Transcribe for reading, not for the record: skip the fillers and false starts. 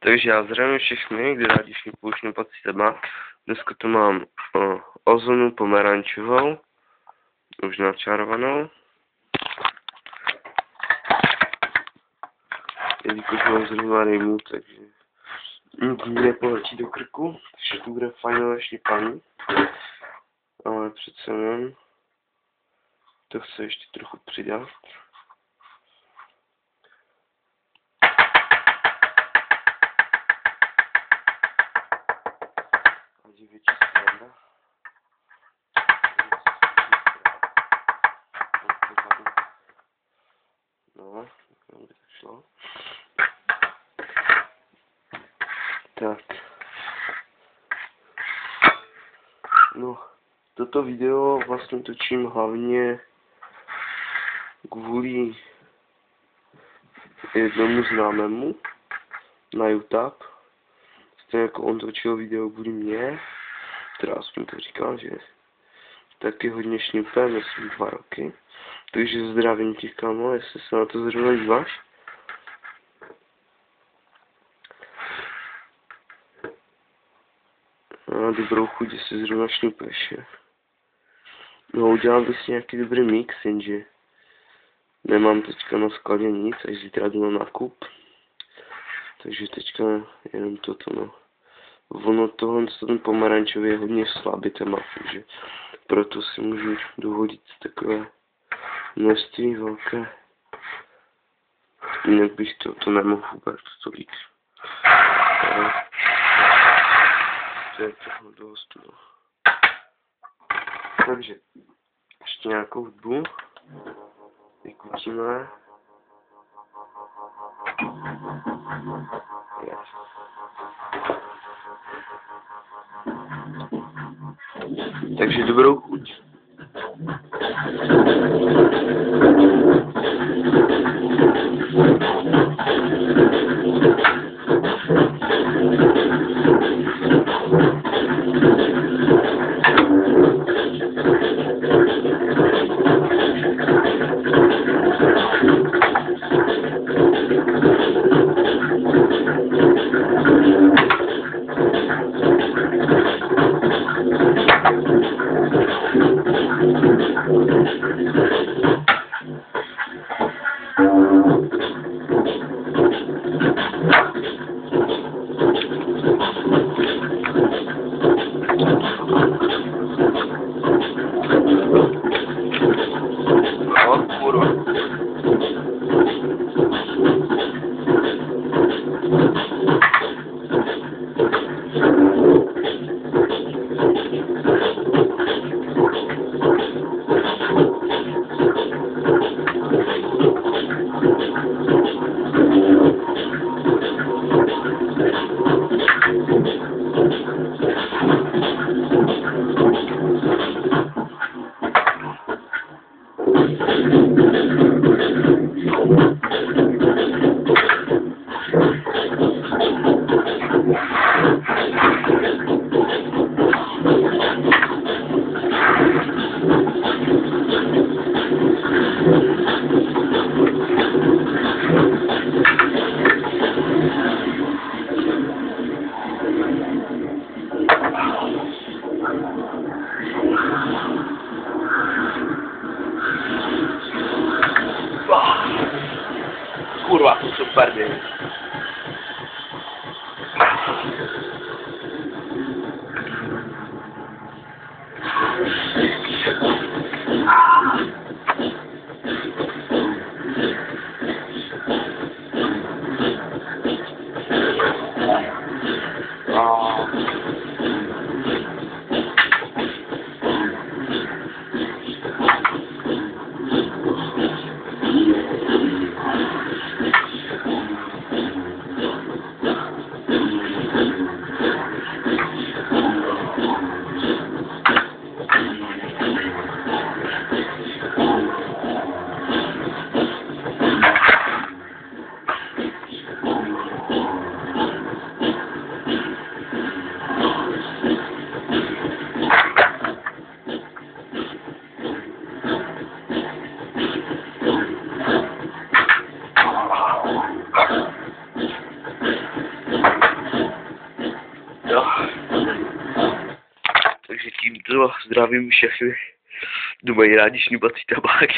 Takže já zdravím všechny, kdy rádi všichni pouštěnou pací téma. Dneska tu mám ozonu pomerančovou, už načarovanou. Jelikož mám zrovna rejmu, takže nic mi nepoletí do krku, takže to bude fajnové štěpání. Ale přece jen to chci ještě trochu přidat. Větší sranda. No, by to šlo. Tak. No, toto video vlastně točím hlavně kvůli jednomu známému na YouTube. Stejně jako on točil video kvůli mě, teda aspoň to říkal, že taky hodně šňupe, myslím 2 roky. Takže zdravím ti, kamo, jestli se na to zrovna díváš. A dobrou chuť, jestli zrovna šňupeš. No, udělám bych si nějaký dobrý mix, jenže nemám teďka na skladě nic, až zítra jdu na nákup. Takže teďka jenom toto, no. Ono tohle ten pomerančový je hodně slabý téma, takže proto si můžu dovolit takové množství velké. Jinak bych to nemohl vůbec tolik. To je toho dost, no. Takže ještě nějakou hudbu vykutíme. Takže dobrou chuť. Kurwa, super dzień. Co, zdravím všechny, kdo mají rádi šňupací tabák.